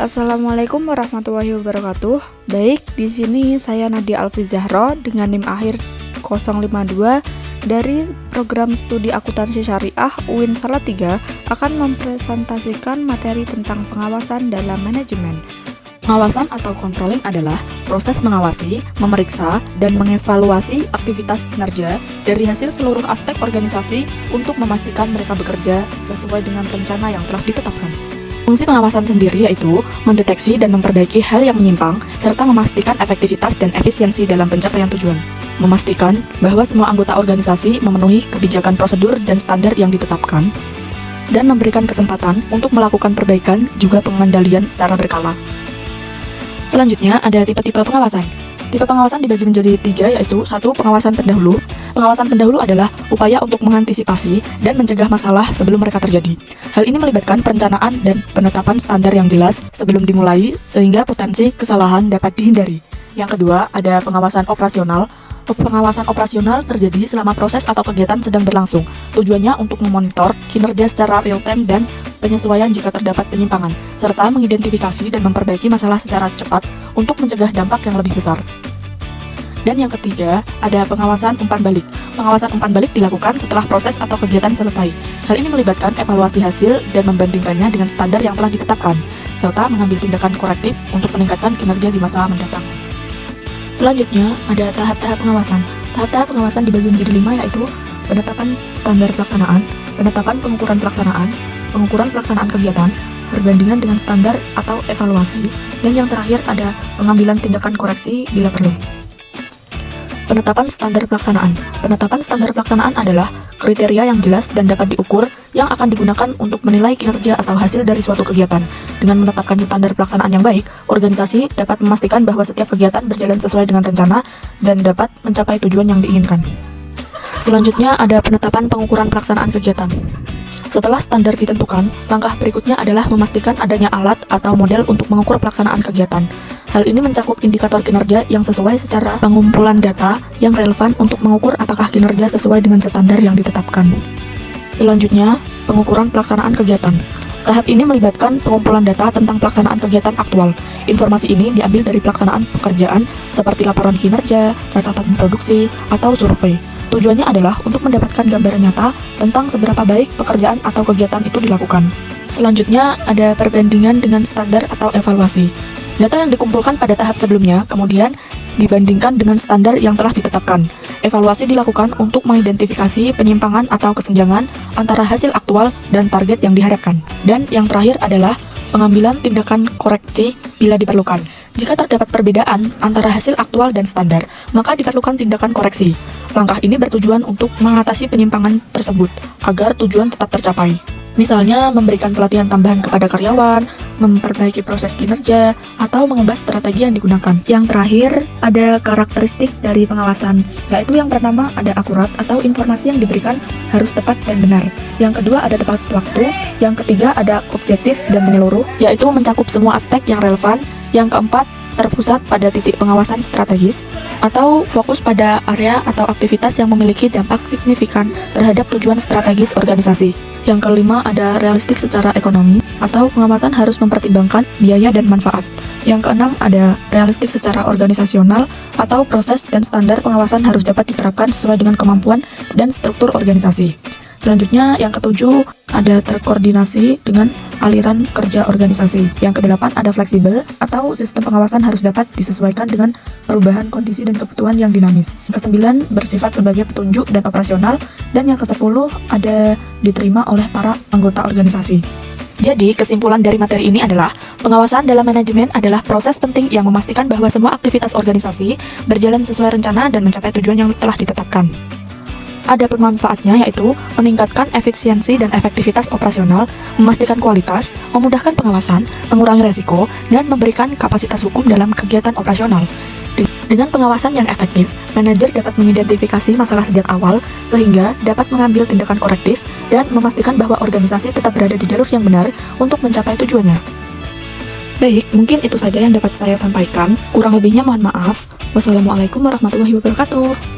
Assalamualaikum warahmatullahi wabarakatuh. Baik, di sini saya Nadia Alfi Zahro dengan NIM akhir 052 dari program studi akuntansi syariah UIN Salatiga akan mempresentasikan materi tentang pengawasan dalam manajemen. Pengawasan atau controlling adalah proses mengawasi, memeriksa, dan mengevaluasi aktivitas kinerja dari hasil seluruh aspek organisasi untuk memastikan mereka bekerja sesuai dengan rencana yang telah ditetapkan. Fungsi pengawasan sendiri yaitu mendeteksi dan memperbaiki hal yang menyimpang, serta memastikan efektivitas dan efisiensi dalam pencapaian tujuan. Memastikan bahwa semua anggota organisasi memenuhi kebijakan prosedur dan standar yang ditetapkan, dan memberikan kesempatan untuk melakukan perbaikan juga pengendalian secara berkala. Selanjutnya ada tipe-tipe pengawasan. Tipe pengawasan dibagi menjadi 3, yaitu 1. Pengawasan pendahulu. Pengawasan pendahulu adalah upaya untuk mengantisipasi dan mencegah masalah sebelum mereka terjadi. Hal ini melibatkan perencanaan dan penetapan standar yang jelas sebelum dimulai sehingga potensi kesalahan dapat dihindari. Yang kedua, ada pengawasan operasional. Pengawasan operasional terjadi selama proses atau kegiatan sedang berlangsung. Tujuannya untuk memonitor kinerja secara real-time dan penyesuaian jika terdapat penyimpangan, serta mengidentifikasi dan memperbaiki masalah secara cepat untuk mencegah dampak yang lebih besar. Dan yang ketiga, ada pengawasan umpan balik. Pengawasan umpan balik dilakukan setelah proses atau kegiatan selesai. Hal ini melibatkan evaluasi hasil dan membandingkannya dengan standar yang telah ditetapkan, serta mengambil tindakan korektif untuk meningkatkan kinerja di masa mendatang. Selanjutnya, ada tahap-tahap pengawasan. Tahap-tahap pengawasan dibagi menjadi 5, yaitu penetapan standar pelaksanaan, penetapan pengukuran pelaksanaan kegiatan, perbandingan dengan standar atau evaluasi, dan yang terakhir ada pengambilan tindakan koreksi bila perlu. Penetapan standar pelaksanaan. Penetapan standar pelaksanaan adalah kriteria yang jelas dan dapat diukur yang akan digunakan untuk menilai kinerja atau hasil dari suatu kegiatan. Dengan menetapkan standar pelaksanaan yang baik, organisasi dapat memastikan bahwa setiap kegiatan berjalan sesuai dengan rencana dan dapat mencapai tujuan yang diinginkan. Selanjutnya ada penetapan pengukuran pelaksanaan kegiatan. Setelah standar ditentukan, langkah berikutnya adalah memastikan adanya alat atau model untuk mengukur pelaksanaan kegiatan. Hal ini mencakup indikator kinerja yang sesuai secara pengumpulan data yang relevan untuk mengukur apakah kinerja sesuai dengan standar yang ditetapkan. Selanjutnya, pengukuran pelaksanaan kegiatan. Tahap ini melibatkan pengumpulan data tentang pelaksanaan kegiatan aktual. Informasi ini diambil dari pelaksanaan pekerjaan seperti laporan kinerja, catatan produksi, atau survei. Tujuannya adalah untuk mendapatkan gambaran nyata tentang seberapa baik pekerjaan atau kegiatan itu dilakukan. Selanjutnya, ada perbandingan dengan standar atau evaluasi. Data yang dikumpulkan pada tahap sebelumnya kemudian dibandingkan dengan standar yang telah ditetapkan. Evaluasi dilakukan untuk mengidentifikasi penyimpangan atau kesenjangan antara hasil aktual dan target yang diharapkan. Dan yang terakhir adalah pengambilan tindakan koreksi bila diperlukan. Jika terdapat perbedaan antara hasil aktual dan standar, maka diperlukan tindakan koreksi. Langkah ini bertujuan untuk mengatasi penyimpangan tersebut agar tujuan tetap tercapai. Misalnya memberikan pelatihan tambahan kepada karyawan, memperbaiki proses kinerja, atau mengubah strategi yang digunakan. Yang terakhir, ada karakteristik dari pengawasan, yaitu yang pertama ada akurat atau informasi yang diberikan harus tepat dan benar. Yang kedua ada tepat waktu, yang ketiga ada objektif dan menyeluruh, yaitu mencakup semua aspek yang relevan. Yang keempat, terpusat pada titik pengawasan strategis atau fokus pada area atau aktivitas yang memiliki dampak signifikan terhadap tujuan strategis organisasi. Yang kelima ada realistik secara ekonomi atau pengawasan harus mempertimbangkan biaya dan manfaat. Yang keenam ada realistik secara organisasional atau proses dan standar pengawasan harus dapat diterapkan sesuai dengan kemampuan dan struktur organisasi. Selanjutnya, yang ketujuh ada terkoordinasi dengan aliran kerja organisasi. Yang kedelapan ada fleksibel atau sistem pengawasan harus dapat disesuaikan dengan perubahan kondisi dan kebutuhan yang dinamis. Yang kesembilan bersifat sebagai petunjuk dan operasional. Dan yang kesepuluh ada diterima oleh para anggota organisasi. Jadi, kesimpulan dari materi ini adalah pengawasan dalam manajemen adalah proses penting yang memastikan bahwa semua aktivitas organisasi berjalan sesuai rencana dan mencapai tujuan yang telah ditetapkan. Ada manfaatnya, yaitu meningkatkan efisiensi dan efektivitas operasional, memastikan kualitas, memudahkan pengawasan, mengurangi resiko, dan memberikan kapasitas hukum dalam kegiatan operasional. Dengan pengawasan yang efektif, manajer dapat mengidentifikasi masalah sejak awal, sehingga dapat mengambil tindakan korektif dan memastikan bahwa organisasi tetap berada di jalur yang benar untuk mencapai tujuannya. Baik, mungkin itu saja yang dapat saya sampaikan. Kurang lebihnya mohon maaf. Wassalamualaikum warahmatullahi wabarakatuh.